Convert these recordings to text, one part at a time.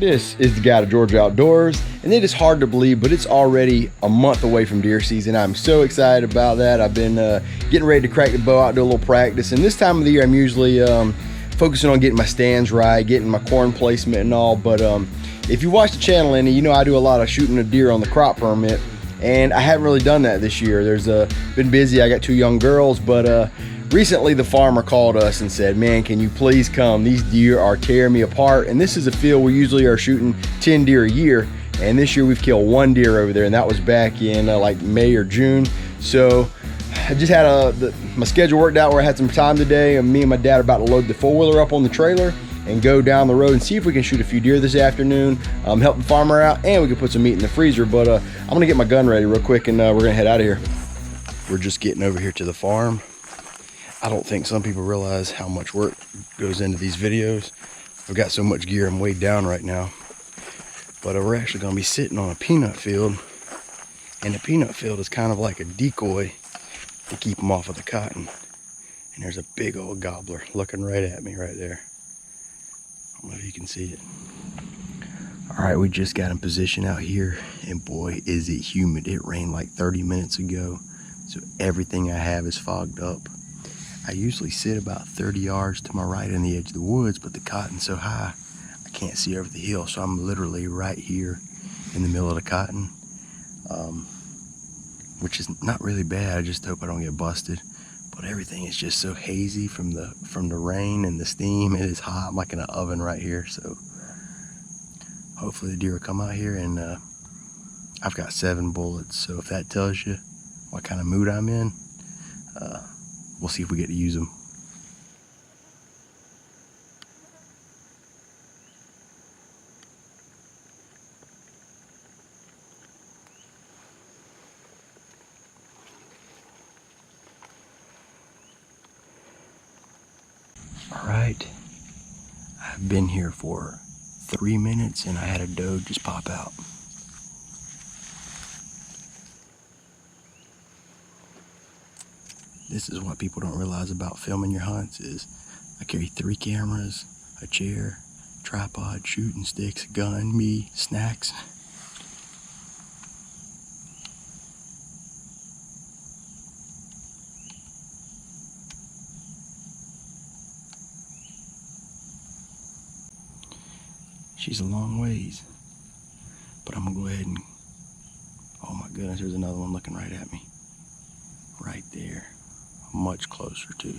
This is the guy to Georgia Outdoors, and it is hard to believe, but it's already a month away from deer season. I'm so excited about that. I've been getting ready to crack the bow out, do a little practice, and this time of the year I'm usually focusing on getting my stands right, getting my corn placement and all, but if you watch the channel any, you know I do a lot of shooting a deer on the crop permit, and I haven't really done that this year. There's been busy. I got 2 young girls, but recently the farmer called us and said, man, can you please come? These deer are tearing me apart. And this is a field we usually are shooting 10 deer a year, and this year we've killed 1 deer over there, and that was back in like May or June. So I just had my schedule worked out where I had some time today, and me and my dad are about to load the 4-wheeler up on the trailer and go down the road and see if we can shoot a few deer this afternoon, help the farmer out, and we can put some meat in the freezer. But I'm gonna get my gun ready real quick, and we're gonna head out of here. We're just getting over here to the farm. I don't think some people realize how much work goes into these videos. I've got so much gear, I'm weighed down right now. But we're actually gonna be sitting on a peanut field, and the peanut field is kind of like a decoy to keep them off of the cotton. And there's a big old gobbler looking right at me right there. I don't know if you can see it. All right, we just got in position out here, and boy, is it humid. It rained like 30 minutes ago, so everything I have is fogged up. I usually sit about 30 yards to my right in the edge of the woods, but the cotton's so high, I can't see over the hill, so I'm literally right here in the middle of the cotton, which is not really bad. I just hope I don't get busted. But everything is just so hazy from the rain and the steam. It is hot. I'm like in an oven right here, so hopefully the deer will come out here. And I've got 7 bullets, so if that tells you what kind of mood I'm in, we'll see if we get to use them. All right, I've been here for 3 minutes and I had a doe just pop out. This is what people don't realize about filming your hunts is I carry 3 cameras, a chair, tripod, shooting sticks, a gun, me, snacks. She's a long ways, but I'm gonna go ahead and, oh my goodness, there's another one looking right at me. Right there, much closer too.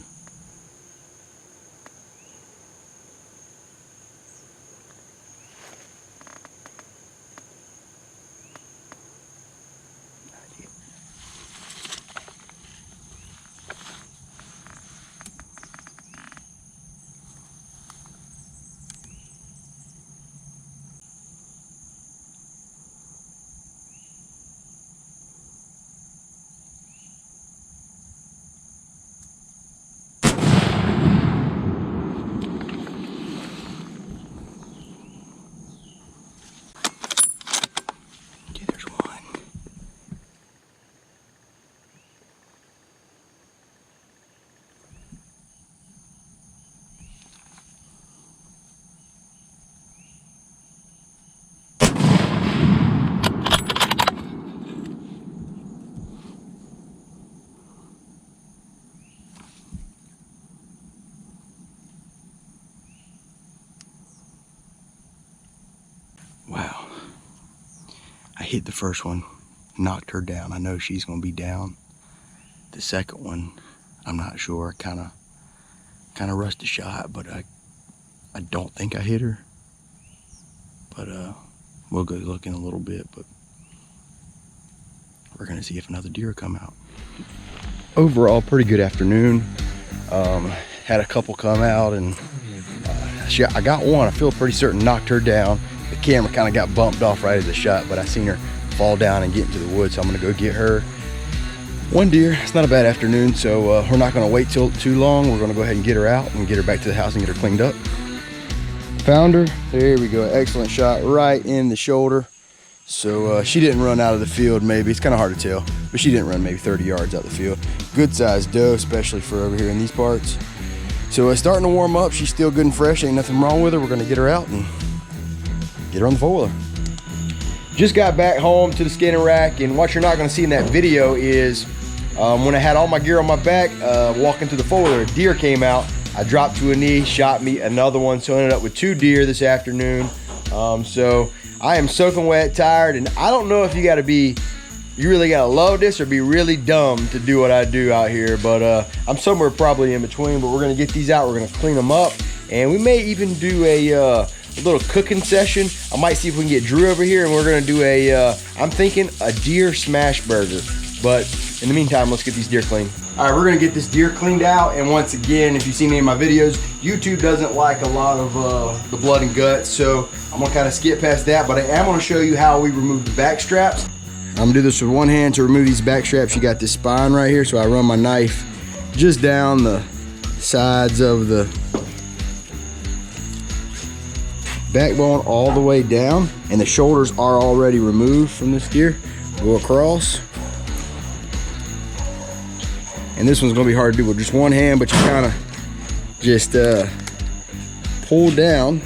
Wow, I hit the first one, knocked her down. I know she's gonna be down. The second one, I'm not sure. Kind of rushed the shot, but I don't think I hit her. But we'll go look in a little bit. But we're gonna see if another deer will come out. Overall, pretty good afternoon. Had a couple come out, and I got one. I feel pretty certain knocked her down. The camera kind of got bumped off right as a shot, but I seen her fall down and get into the woods, so I'm gonna go get her. 1 deer. It's not a bad afternoon, so we're not gonna wait till too long. We're gonna go ahead and get her out and get her back to the house and get her cleaned up. Found her. There we go. Excellent shot right in the shoulder. So she didn't run out of the field maybe. It's kind of hard to tell, but she didn't run maybe 30 yards out the field. Good sized doe, especially for over here in these parts. So starting to warm up. She's still good and fresh. Ain't nothing wrong with her. We're gonna get her out and get her on the four-wheeler. Just got back home to the skinning rack, and what you're not gonna see in that video is when I had all my gear on my back, walking to the four-wheeler, a deer came out. I dropped to a knee, shot me another one, so I ended up with 2 deer this afternoon. So I am soaking wet, tired, and I don't know if you really gotta love this or be really dumb to do what I do out here, but I'm somewhere probably in between. But we're gonna get these out, we're gonna clean them up, and we may even do a little cooking session. I might see if we can get Drew over here, and we're gonna do I'm thinking a deer smash burger. But in the meantime, let's get these deer cleaned. All right, we're gonna get this deer cleaned out, and once again, if you've seen any of my videos, YouTube doesn't like a lot of the blood and guts, so I'm gonna kind of skip past that, but I am gonna show you how we remove the back straps. I'm gonna do this with one hand to remove these back straps. You got this spine right here, so I run my knife just down the sides of the backbone all the way down, and the shoulders are already removed from this deer. Go across. And this one's gonna be hard to do with just one hand, but you kind of just pull down.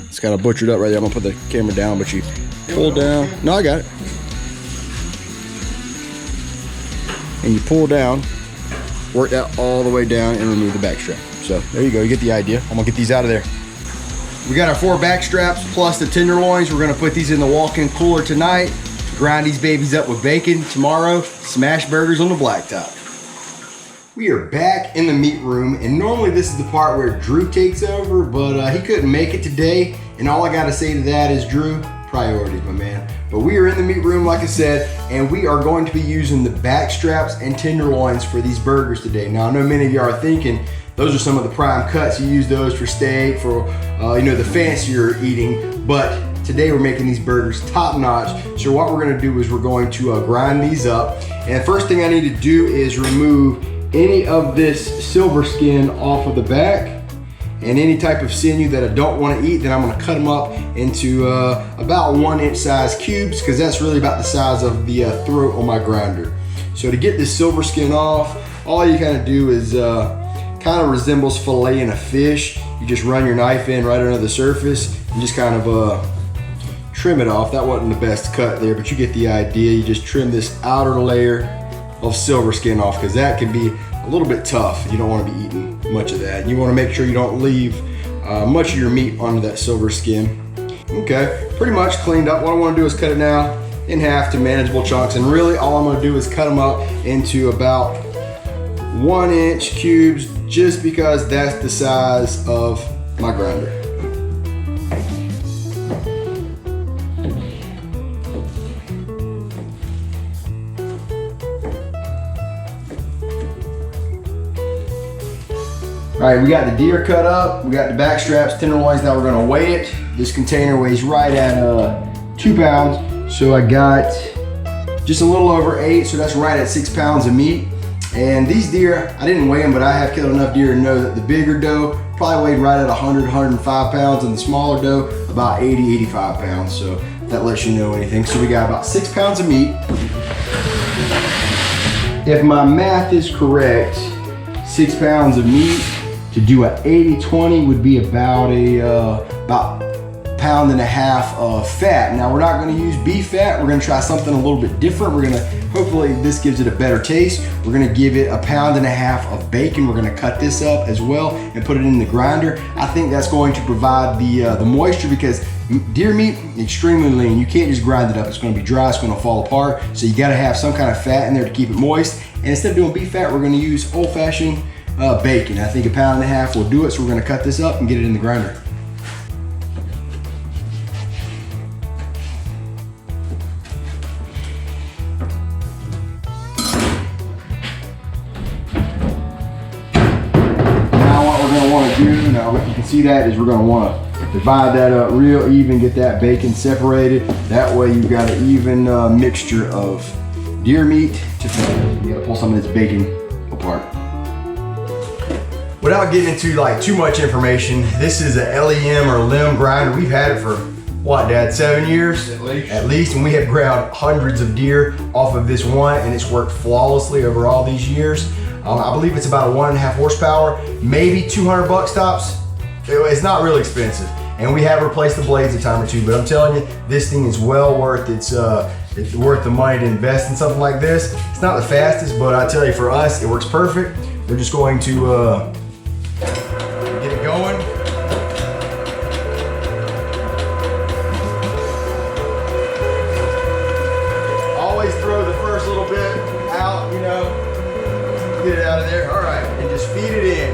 It's kind of butchered up right there. I'm gonna put the camera down, but you pull down. No, I got it. And you pull down, work that all the way down, and remove the back strap. So there you go, you get the idea. I'm gonna get these out of there. We got our 4 back straps plus the tenderloins. We're gonna put these in the walk-in cooler tonight. Grind these babies up with bacon. Tomorrow, smash burgers on the blacktop. We are back in the meat room, and normally this is the part where Drew takes over, but he couldn't make it today, and all I gotta say to that is, Drew, priorities, my man. But we are in the meat room, like I said, and we are going to be using the back straps and tenderloins for these burgers today. Now, I know many of you are thinking, those are some of the prime cuts. You use those for steak, for the fancier eating, but today we're making these burgers top notch. So what we're gonna do is we're going to grind these up. And the first thing I need to do is remove any of this silver skin off of the back and any type of sinew that I don't wanna eat. Then I'm gonna cut them up into about 1-inch size cubes, because that's really about the size of the throat on my grinder. So to get this silver skin off, all you kind of do is kind of resembles filleting a fish. You just run your knife in right under the surface and just kind of trim it off. That wasn't the best cut there, but you get the idea. You just trim this outer layer of silver skin off, because that can be a little bit tough. You don't want to be eating much of that. You want to make sure you don't leave much of your meat under that silver skin. Okay, pretty much cleaned up. What I want to do is cut it now in half to manageable chunks, and really all I'm going to do is cut them up into about 1-inch cubes, just because that's the size of my grinder. All right, we got the deer cut up, we got the back straps, tenderloins. Now we're gonna weigh it. This container weighs right at 2 pounds. So I got just a little over 8, so that's right at 6 pounds of meat. And these deer, I didn't weigh them, but I have killed enough deer to know that the bigger doe probably weighed right at 100, 105 pounds, and the smaller doe about 80, 85 pounds. So that lets you know anything. So we got about 6 pounds of meat. If my math is correct, 6 pounds of meat to do an 80-20 would be about about 1.5 pounds of fat. Now we're not gonna use beef fat. We're gonna try something a little bit different. We're gonna, hopefully this gives it a better taste. We're gonna give it 1.5 pounds of bacon. We're gonna cut this up as well and put it in the grinder. I think that's going to provide the moisture, because deer meat, extremely lean. You can't just grind it up. It's gonna be dry, it's gonna fall apart. So you gotta have some kind of fat in there to keep it moist. And instead of doing beef fat, we're gonna use old-fashioned bacon. I think 1.5 pounds will do it. So we're gonna cut this up and get it in the grinder. Now what you can see that is we're going to want to divide that up real even, get that bacon separated. That way you've got an even mixture of deer meat to fat. You got to pull some of this bacon apart. Without getting into like too much information, this is a LEM or limb grinder. We've had it for what, Dad, 7 years? At least, and we have ground hundreds of deer off of this one, and it's worked flawlessly over all these years. I believe it's about a 1.5 horsepower, maybe 200 bucks tops. It's not really expensive. and we have replaced the blades a time or two, but I'm telling you, this thing is well worth it's worth the money to invest in something like this. It's not the fastest, but I tell you, for us, it works perfect. We're just going to get it going. Always throw the first little bit out, you know, get it out of there. All right, and just feed it in.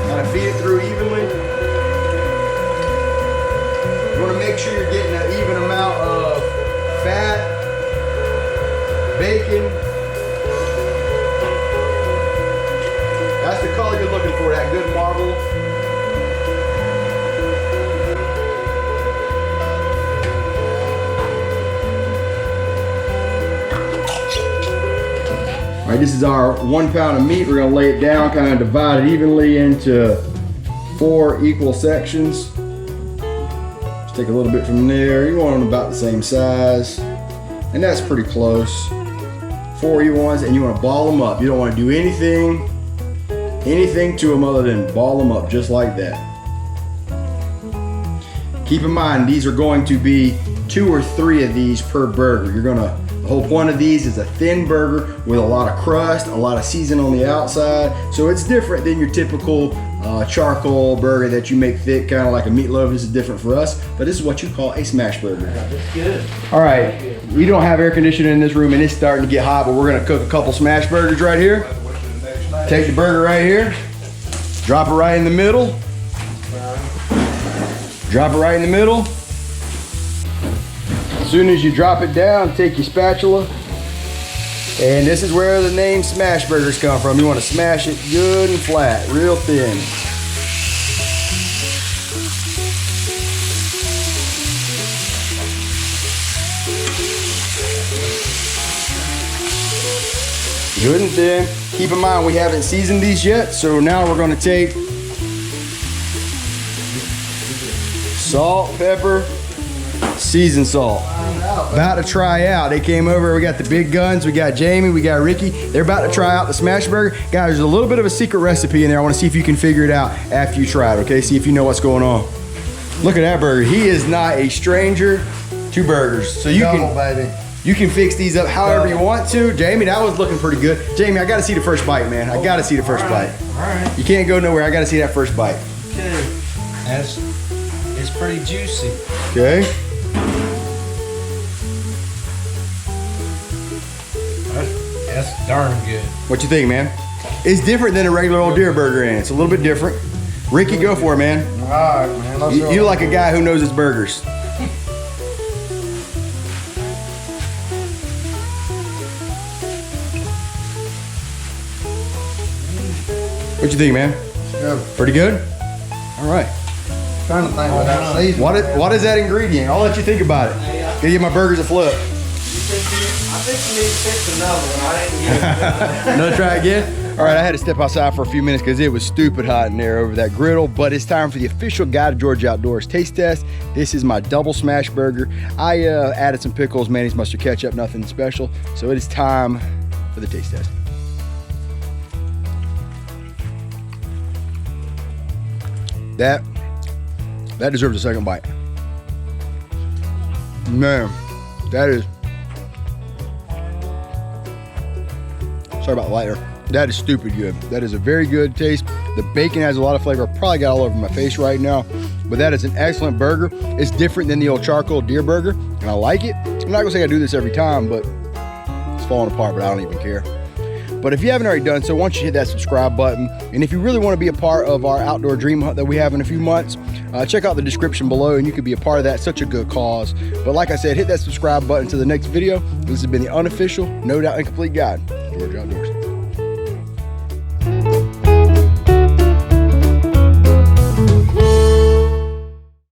Kind of feed it through evenly. You want to make sure you're getting an even amount of fat, bacon. That's the color you're looking for, that good marble. All right, this is our 1 pound of meat. We're gonna lay it down, kind of divide it evenly into 4 equal sections. Just take a little bit from there. You want them about the same size. And that's pretty close. 4 even ones, and you wanna ball them up. You don't wanna do anything to them other than ball them up just like that. Keep in mind, these are going to be 2 or 3 of these per burger. The whole point of these is a thin burger with a lot of crust, a lot of season on the outside. So it's different than your typical charcoal burger that you make thick, kind of like a meatloaf. This is different for us, but this is what you call a smash burger. That's good. All right, we don't have air conditioning in this room and it's starting to get hot, but we're gonna cook a couple smash burgers right here. Take the burger right here, drop it right in the middle. Drop it right in the middle. As soon as you drop it down, take your spatula. And this is where the name smash burgers come from. You want to smash it good and flat, real thin. Good and thin. Keep in mind, we haven't seasoned these yet, so now we're going to take salt, pepper, seasoned salt. About to try out. They came over, we got the big guns, we got Jamie, we got Ricky. They're about to try out the smash burger. Guys, there's a little bit of a secret recipe in there. I want to see if you can figure it out after you try it, okay? See if you know what's going on. Look at that burger. He is not a stranger to burgers. So you can fix these up however you want to. Jamie, that was looking pretty good. Jamie, I gotta see the first bite, man. I gotta see the first bite. All right. You can't go nowhere. I gotta see that first bite. Okay. It's pretty juicy. Okay. That's darn good. What you think, man? It's different than a regular old deer burger, and it's a little bit different. Ricky, go for it, man. All right, man. You're like a guy who knows his burgers. What you think, man? Good. Pretty good? All right. Trying to think without seasoning. What is that ingredient? I'll let you think about it. Gotta give my burgers a flip. I think you need to fix another one. I didn't get it. Another try again? All right, I had to step outside for a few minutes because it was stupid hot in there over that griddle, but it's time for the official Guide to Georgia Outdoors taste test. This is my double smash burger. I added some pickles, mayonnaise, mustard, ketchup, nothing special. So it is time for the taste test. That deserves a second bite. Man, that is, sorry about the lighter. That is stupid good. That is a very good taste. The bacon has a lot of flavor. I probably got all over my face right now, but that is an excellent burger. It's different than the old charcoal deer burger, and I like it. I'm not gonna say I do this every time, but it's falling apart, but I don't even care. But if you haven't already done so, why don't you hit that subscribe button? And if you really want to be a part of our outdoor dream hunt that we have in a few months, check out the description below and you can be a part of that. Such a good cause. But like I said, hit that subscribe button to the next video. This has been the unofficial, no doubt incomplete guide to Georgia Outdoors.